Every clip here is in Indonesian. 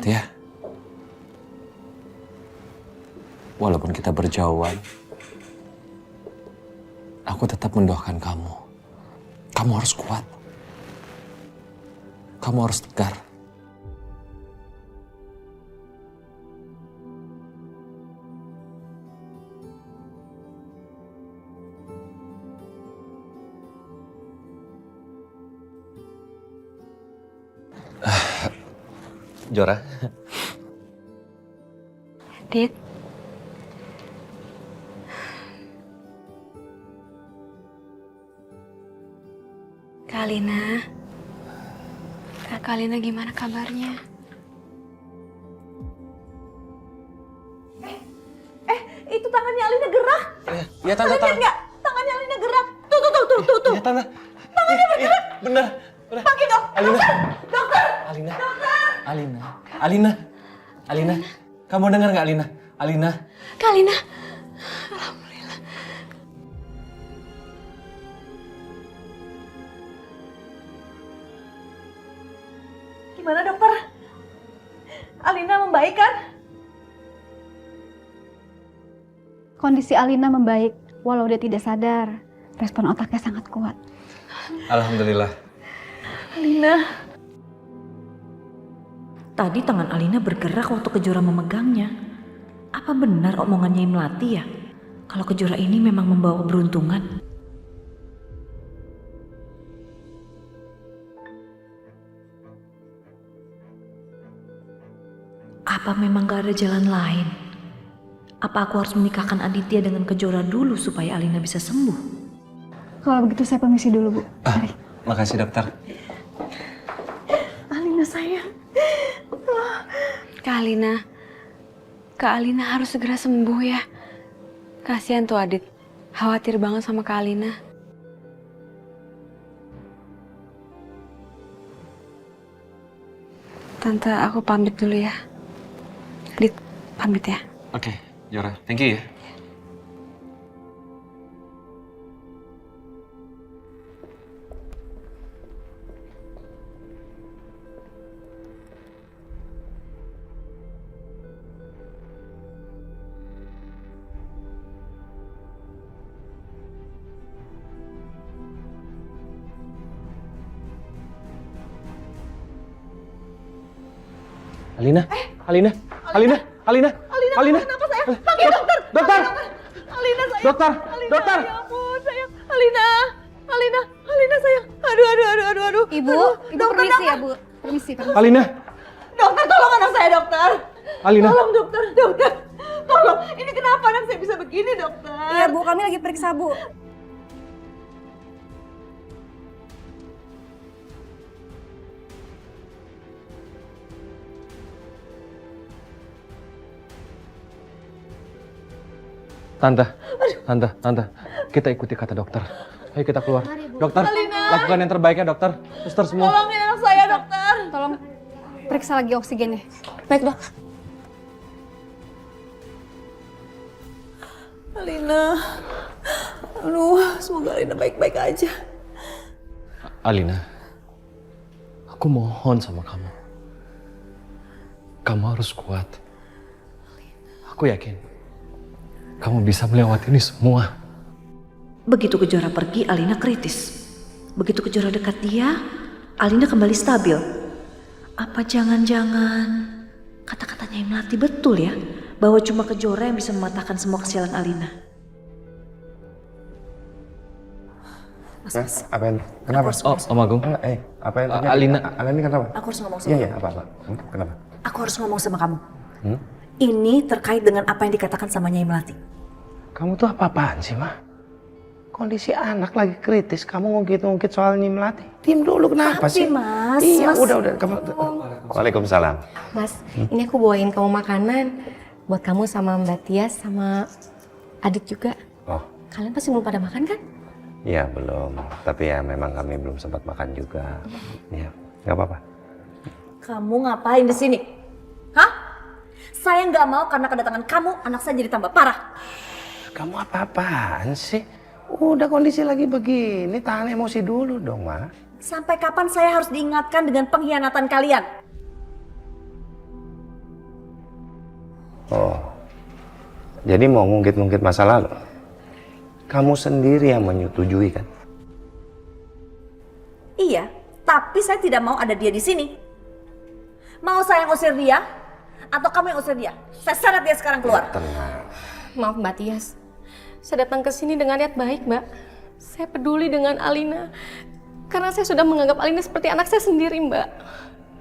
ya. Walaupun kita berjauhan, aku tetap mendoakan kamu. Kamu harus kuat. Kamu harus tegar. Jora. Dit. Kak Alina. Kak Alina gimana kabarnya? Itu tangannya Alina gerak. Ya tante. Lihat nggak? Tangannya Alina gerak. Tuh. Ya tante. Tangannya bergerak. Bener. Panggil dok. Alina. Dokter. Alina. Alina. Alina. Kamu dengar nggak Alina? Alina. Kak Alina. Alhamdulillah. Gimana dokter? Alina membaik kan? Kondisi Alina membaik, walau dia tidak sadar. Respon otaknya sangat kuat. Alhamdulillah. Alina. Tadi tangan Alina bergerak waktu Kejora memegangnya. Apa benar omongannya Melati ya? Kalau Kejora ini memang membawa keberuntungan. Apa memang gak ada jalan lain? Apa aku harus menikahkan Aditya dengan Kejora dulu supaya Alina bisa sembuh? Kalau begitu saya permisi dulu, Bu. Mari. Makasih dokter. Alina sayang. Kak Alina harus segera sembuh ya. Kasihan tuh Adit. Khawatir banget sama Kak Alina. Tante, aku pamit dulu ya. Adit, pamit ya. Oke, Jora. Thank you ya. Alina. Kenapa sayang? Panggil dokter. Dokter. Alina sayang. Dokter. Alina, Dokter. Ya ampun sayang. Alina sayang. Aduh. Ibu permisi ya, Bu. Permisi. Alina. Dokter tolong anak saya dokter. Alina. Tolong dokter. Tolong. Ini kenapa anak saya bisa begini dokter? Iya, Bu. Kami lagi periksa, Bu. Tante. Kita ikuti kata dokter. Ayo kita keluar. Dokter, lakukan yang terbaik ya dokter. Suster semua. Tolongin anak saya dokter. Tolong periksa lagi oksigennya. Baik dok. Alina. Aduh, semoga Alina baik-baik aja. Alina, aku mohon sama kamu. Kamu harus kuat. Aku yakin kamu bisa melewati ini semua. Begitu Kejora pergi, Alina kritis. Begitu Kejora dekat dia, Alina kembali stabil. Apa jangan-jangan kata-katanya Melati betul ya? Bahwa cuma Kejora yang bisa mematahkan semua kesialan Alina. Mas. Apa yang? Kenapa? Om Agung. Apa yang terjadi? Alina. Alina kenapa? Aku harus ngomong sama kamu. Iya, apa? Kenapa? Aku harus ngomong sama kamu. Ini terkait dengan apa yang dikatakan sama Nyai Melati. Kamu tuh apa-apaan sih, Ma? Kondisi anak lagi kritis, kamu ngungkit-ngungkit soal Nyai Melati. Diam dulu, kenapa sih? Mas, Iya, Mas. udah. Kamu... Waalaikumsalam. Mas, ini aku bawain kamu makanan buat kamu sama Mbak Tias sama Adit juga. Oh, Kalian pasti belum pada makan kan? iya belum. Tapi ya memang kami belum sempat makan juga. Iya, nggak apa-apa. Kamu ngapain di sini? Hah? Saya nggak mau karena kedatangan kamu, anak saya jadi tambah parah. Kamu apa-apaan sih? Udah kondisi lagi begini, tahan emosi dulu dong, Ma. Sampai kapan saya harus diingatkan dengan pengkhianatan kalian? Oh, jadi mau ngungkit-ngungkit masa lalu? Kamu sendiri yang menyetujui kan? Iya, tapi saya tidak mau ada dia di sini. Mau saya yang usir dia, atau kamu yang usir dia? Saya seret dia sekarang keluar. Tenang. Maaf Mbak Tias, saya datang ke sini dengan niat baik Mbak. Saya peduli dengan Alina, karena saya sudah menganggap Alina seperti anak saya sendiri Mbak.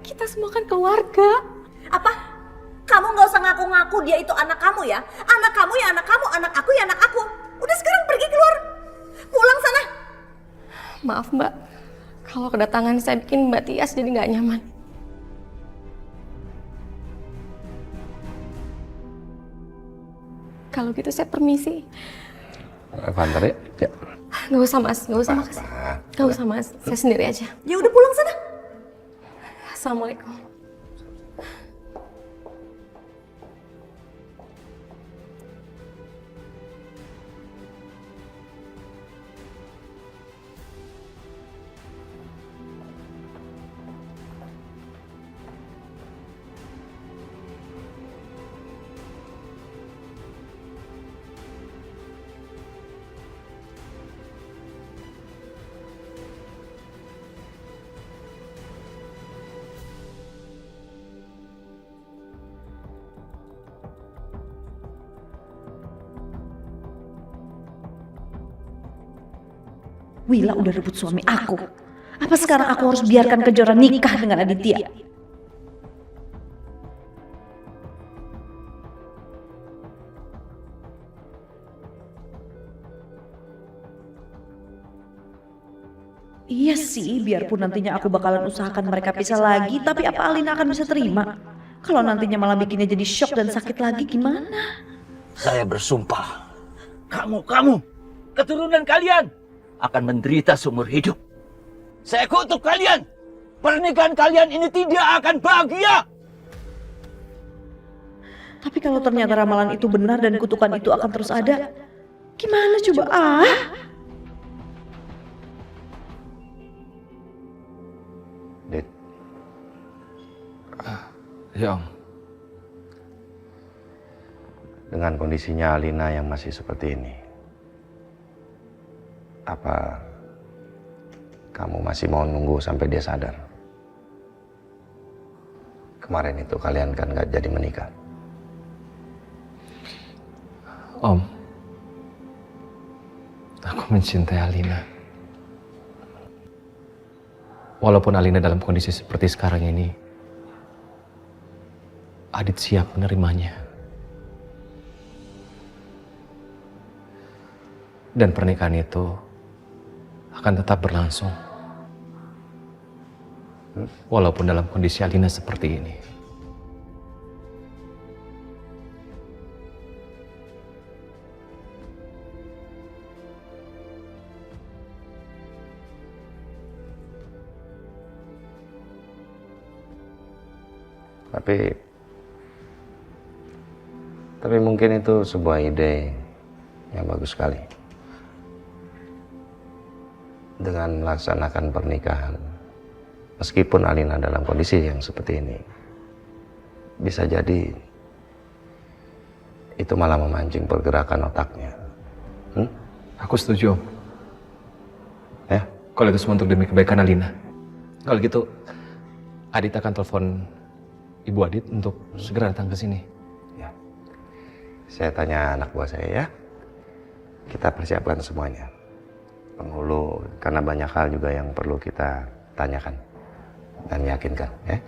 Kita semua kan keluarga. Apa? Kamu nggak usah ngaku-ngaku dia itu anak kamu ya? Anak kamu ya anak kamu, anak aku ya anak aku. Udah sekarang pergi keluar. Pulang sana. Maaf Mbak, kalau kedatangan saya bikin Mbak Tias jadi nggak nyaman. Kalau gitu saya permisi. Antar ya? Ya. Nggak usah Mas, nggak usah Mas. Nggak usah Mas, saya sendiri aja. Ya udah pulang sana. Assalamualaikum. Wila udah rebut suami aku. Apa sekarang aku harus biarkan Kejora nikah dengan Aditya? Iya sih, biarpun nantinya aku bakalan usahakan mereka pisah lagi, tapi apa Alina akan bisa terima? Kalau nantinya malah bikinnya jadi shock dan sakit lagi gimana? Saya bersumpah, kamu, keturunan kalian akan menderita seumur hidup. Saya kutuk kalian. Pernikahan kalian ini tidak akan bahagia. Tapi kalau ternyata ramalan itu benar dan kutukan itu akan terus ada, gimana coba? Dit. Ya Om. Dengan kondisinya Alina yang masih seperti ini, apa kamu masih mau nunggu sampai dia sadar? Kemarin itu kalian kan gak jadi menikah. Om, aku mencintai Alina. Walaupun Alina dalam kondisi seperti sekarang ini, Adit siap menerimanya. Dan pernikahan itu akan tetap berlangsung. Walaupun dalam kondisi Alina seperti ini. Tapi mungkin itu sebuah ide yang bagus sekali. Dengan melaksanakan pernikahan, meskipun Alina dalam kondisi yang seperti ini, bisa jadi itu malah memancing pergerakan otaknya. Aku setuju, Om. Ya? Kalau itu semua untuk demi kebaikan Alina. Kalau gitu, Adit akan telepon Ibu Adit untuk segera datang ke sini. Ya. Saya tanya anak buah saya ya. Kita persiapkan semuanya. Penghulu, karena banyak hal juga yang perlu kita tanyakan dan yakinkan, ya.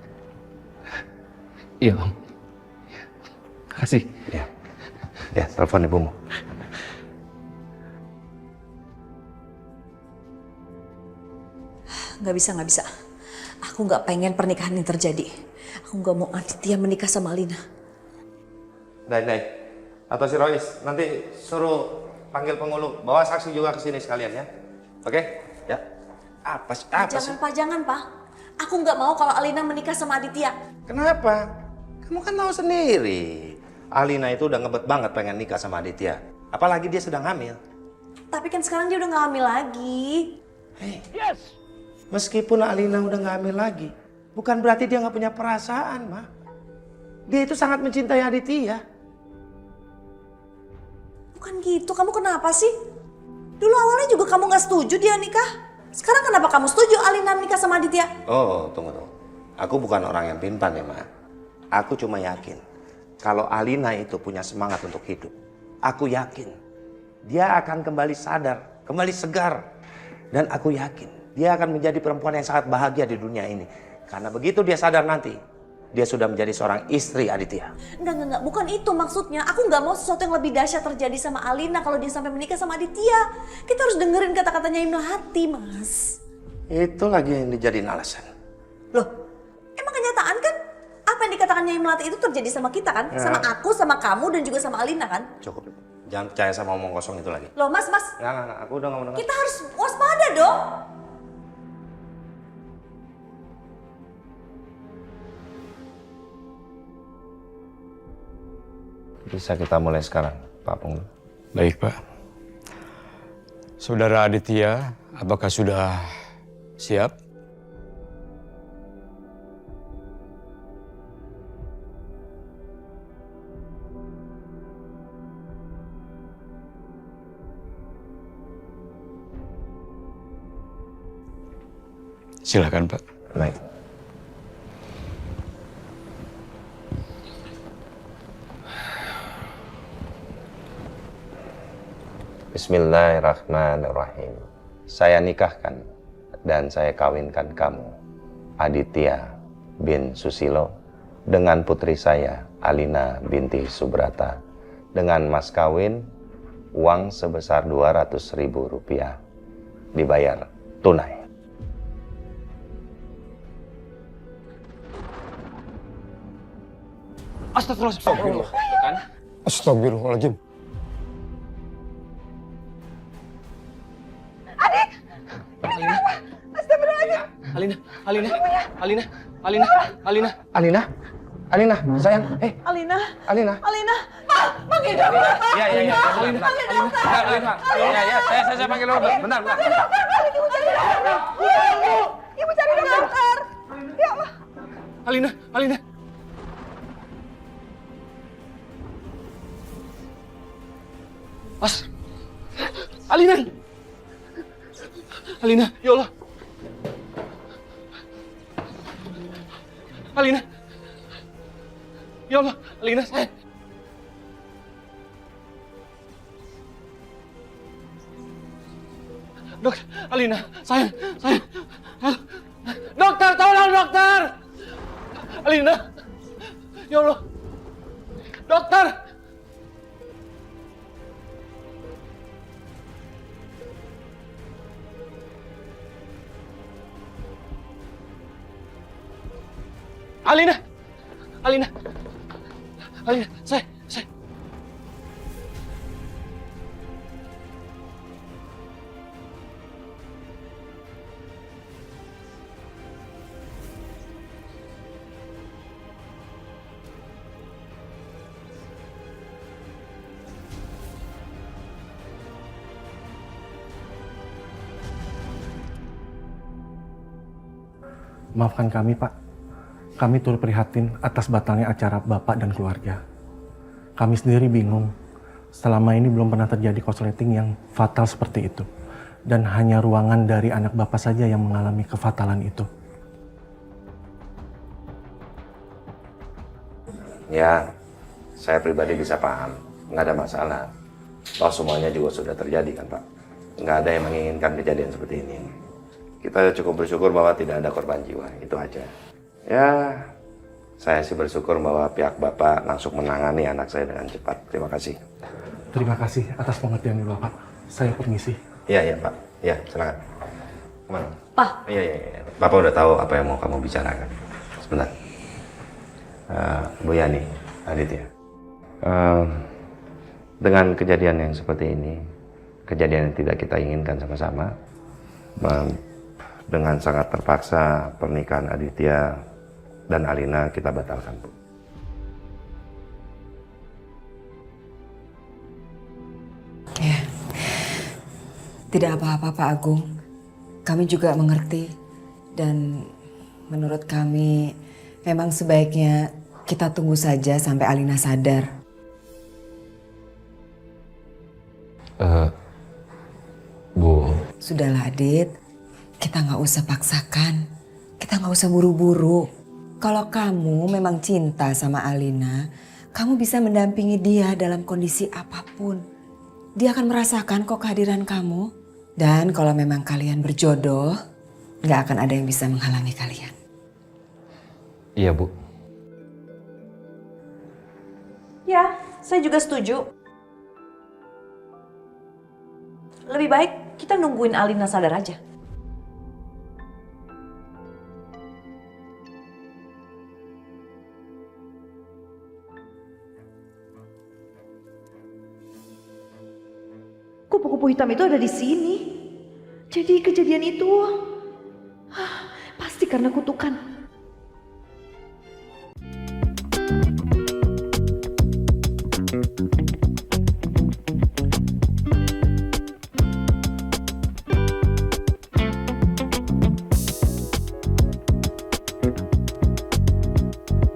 Iya, Om. Makasih. Ya. Ya, telepon ibumu. Nggak bisa. Aku nggak pengen pernikahan ini terjadi. Aku nggak mau Aditya menikah sama Alina. Dai. Atau si Rois, nanti suruh panggil penghulu, bawa saksi juga ke sini sekalian ya. Oke? Ya. Apa sih? Pak, jangan, Pak. Aku nggak mau kalau Alina menikah sama Aditya. Kenapa? Kamu kan tahu sendiri. Alina itu udah ngebet banget pengen nikah sama Aditya. Apalagi dia sedang hamil. Tapi kan sekarang dia udah nggak hamil lagi. Hei. Yes. Meskipun Alina udah nggak hamil lagi, bukan berarti dia nggak punya perasaan, Ma. Dia itu sangat mencintai Aditya. Bukan gitu, kamu kenapa sih? Dulu awalnya juga kamu gak setuju dia nikah. Sekarang kenapa kamu setuju Alina nikah sama Aditya? Oh, tunggu. Aku bukan orang yang pintar ya, Ma. Aku cuma yakin kalau Alina itu punya semangat untuk hidup. Aku yakin dia akan kembali sadar, kembali segar. Dan aku yakin dia akan menjadi perempuan yang sangat bahagia di dunia ini. Karena begitu dia sadar nanti, dia sudah menjadi seorang istri Aditya. Enggak, bukan itu maksudnya. Aku nggak mau sesuatu yang lebih dahsyat terjadi sama Alina kalau dia sampai menikah sama Aditya. Kita harus dengerin kata-katanya Melati, Mas. Itu lagi yang dijadiin alasan. Loh, emang kenyataan kan? Apa yang dikatakan Nyai Melati itu terjadi sama kita kan? Ya. Sama aku, sama kamu, dan juga sama Alina kan? Cukup. Jangan percaya sama omong kosong itu lagi. Loh, Mas. Enggak. Aku udah gak mau dengar. Kita harus waspada dong. Bisa kita mulai sekarang, Pak Punggung. Baik, Pak. Saudara Aditya, apakah sudah siap? Silakan, Pak. Baik. Bismillahirrahmanirrahim. Saya nikahkan dan saya kawinkan kamu, Aditya bin Susilo, dengan putri saya, Alina binti Subrata, dengan mas kawin uang sebesar Rp200.000, dibayar tunai. Astagfirullahaladzim. Astagfirullahaladzim. Alina, sayang. Alina. Alina. Panggil dokter. Iya. Saya panggil dulu. Bentar. Ibu cari dokter. Ya Allah. Alina. Alina, ya Allah. Alina. Ya Allah, Alina, sayang. Dokter, Alina, sayang. Dokter, tolong dokter. Alina. Ya Allah. Dokter. Alina, saya. Maafkan kami, Pak. Kami turut prihatin atas batalnya acara Bapak dan keluarga. Kami sendiri bingung. Selama ini belum pernah terjadi korsleting yang fatal seperti itu. Dan hanya ruangan dari anak Bapak saja yang mengalami kefatalan itu. Ya, saya pribadi bisa paham. Nggak ada masalah. Toh semuanya juga sudah terjadi kan, Pak. Nggak ada yang menginginkan kejadian seperti ini. Kita cukup bersyukur bahwa tidak ada korban jiwa, itu aja. Ya, saya sih bersyukur bahwa pihak Bapak langsung menangani anak saya dengan cepat. Terima kasih. Terima kasih atas pengertian Bapak. Saya permisi. Iya, Pak. Iya, silakan. Kemana? Pak. Iya. Bapak udah tahu apa yang mau kamu bicarakan. Sebentar. Bu Yani, Aditya. Dengan kejadian yang seperti ini, kejadian yang tidak kita inginkan sama-sama, dengan sangat terpaksa pernikahan Aditya dan Alina kita batalkan, Bu. Ya, tidak apa-apa Pak Agung. Kami juga mengerti dan menurut kami memang sebaiknya kita tunggu saja sampai Alina sadar. Sudahlah, Adit. Kita nggak usah paksakan. Kita nggak usah buru-buru. Kalau kamu memang cinta sama Alina, kamu bisa mendampingi dia dalam kondisi apapun. Dia akan merasakan kok kehadiran kamu. Dan kalau memang kalian berjodoh, nggak akan ada yang bisa menghalangi kalian. Iya, Bu. Ya, saya juga setuju. Lebih baik kita nungguin Alina sadar aja. Kupu-kupu hitam itu ada di sini. Jadi kejadian itu pasti karena kutukan.